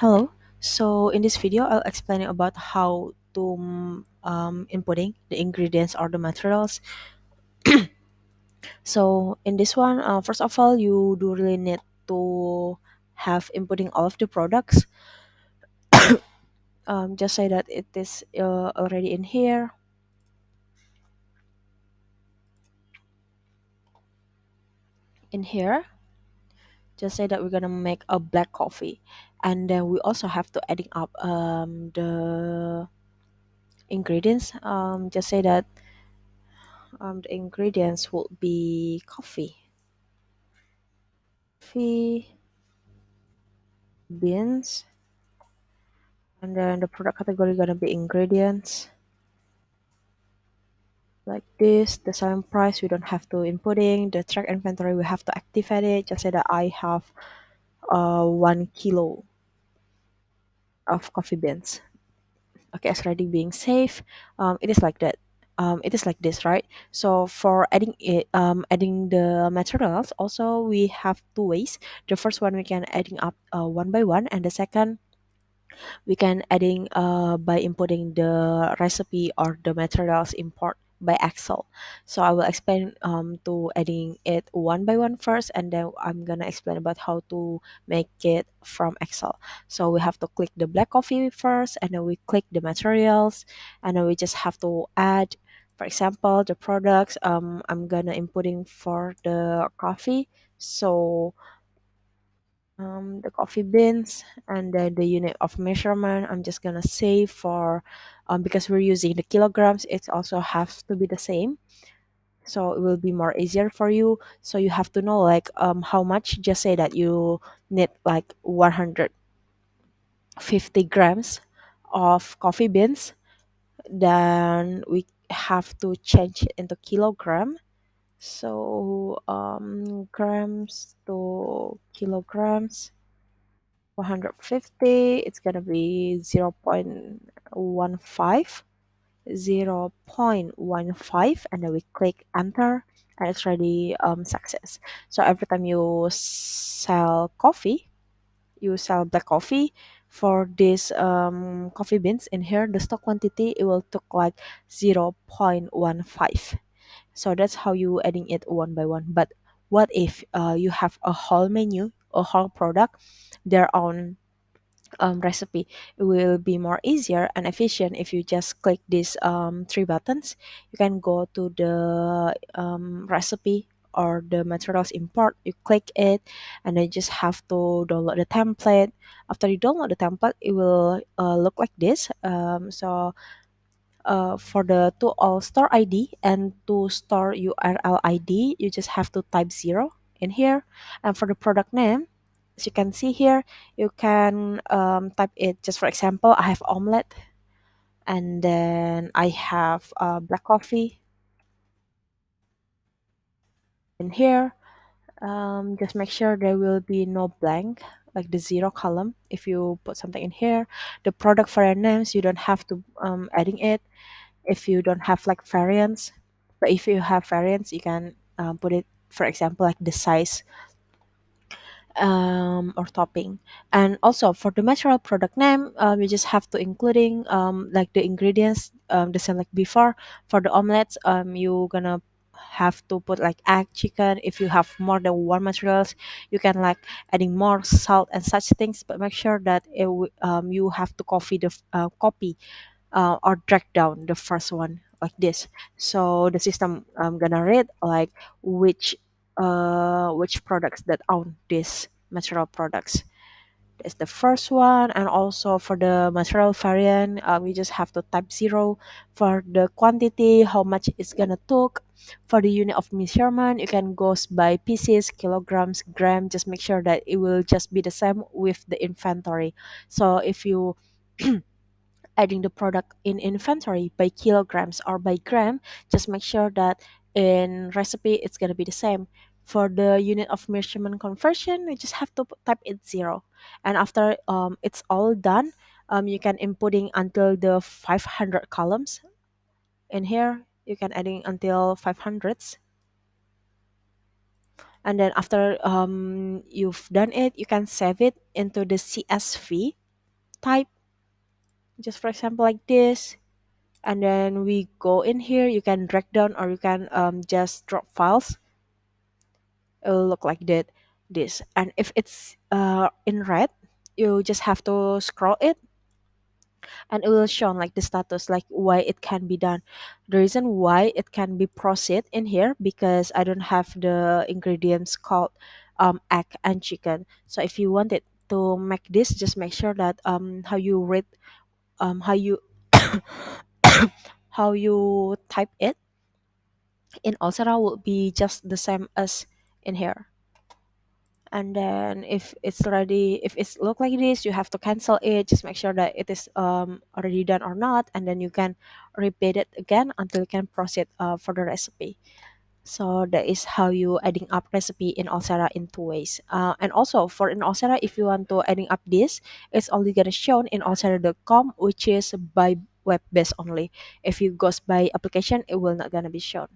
Hello. So in this video, I'll explain about how to inputting the ingredients or the materials. So in this one, first of all, you do really need to have inputting all of the products. Just say that it is already in here. In here, just say that we're gonna make a black coffee, and then we also have to adding up the ingredients. Just say that the ingredients will be coffee beans, and then the product category gonna be ingredients like this. The selling price we don't have to inputting. The track inventory we have to activate it. Just say that I have 1 kilo of coffee beans. Okay, it's already being saved. It is like that. It is like this, right? So for adding the materials, also we have two ways. The first one we can adding up one by one, and the second we can adding by inputting the recipe or the materials import by Excel. So I will explain to adding it one by one first, and then I'm gonna explain about how to make it from Excel. So we have to click the black coffee first, and then we click the materials, and then we just have to add, for example, the products. I'm gonna inputting for the coffee. So the coffee beans, and then the unit of measurement I'm just gonna save for because we're using the kilograms, it also has to be the same, so it will be more easier for you. So you have to know like how much. Just say that you need like 150 grams of coffee beans, then we have to change it into kilogram. So grams to kilograms, 150, it's gonna be 0.15, 0.15, and then we click enter, and it's already success. So every time you sell coffee, you sell black coffee for this coffee beans in here, the stock quantity it will took like 0.15. So that's how you adding it one by one. But what if you have a whole menu, a whole product, their own recipe? It will be more easier and efficient if you just click these three buttons. You can go to the recipe or the materials import. You click it, and then you just have to download the template. After you download the template, it will look like this. For the to all store ID and to store URL ID, you just have to type 0 in here. And for the product name, as you can see here, you can type it. Just for example, I have omelette, and then I have black coffee in here. Just make sure there will be no blank, like the 0 column. If you put something in here, the product variant names, you don't have to adding it if you don't have like variants. But if you have variants, you can put it, for example, like the size or topping. And also for the natural product name, you just have to including like the ingredients the same like before. For the omelets, you gonna have to put like egg, chicken. If you have more than one materials, you can like adding more salt and such things, but make sure that you have to copy or drag down the first one like this. So the system gonna read like which products that own this material products. That's the first one. And also for the material variant, you just have to type 0 for the quantity, how much it's gonna took. For the unit of measurement, you can go by pieces, kilograms, gram. Just make sure that it will just be the same with the inventory. So if you adding the product in inventory by kilograms or by gram, just make sure that in recipe it's going to be the same. For the unit of measurement conversion, you just have to type it 0. And after it's all done, you can inputting until the 500 columns. In here you can adding until 500s, and then after you've done it, you can save it into the CSV. type, just for example like this, and then we go in here. You can drag down or you can just drop files. It will look like that, this. And if it's in red, you just have to scroll it, and it will show like the status, like why it can be done. The reason why it can be proceed in here, because I don't have the ingredients called egg and chicken. So if you wanted to make this, just make sure that how you read, how you how you type it in Olsera will be just the same as in here. And then if it's look like this, you have to cancel it. Just make sure that it is already done or not, and then you can repeat it again until you can proceed for the recipe. So that is how you adding up recipe in Olsera in two ways. And also for in Olsera, if you want to adding up this, it's only gonna shown in olsera.com, which is by web based only. If you goes by application, it will not gonna be shown.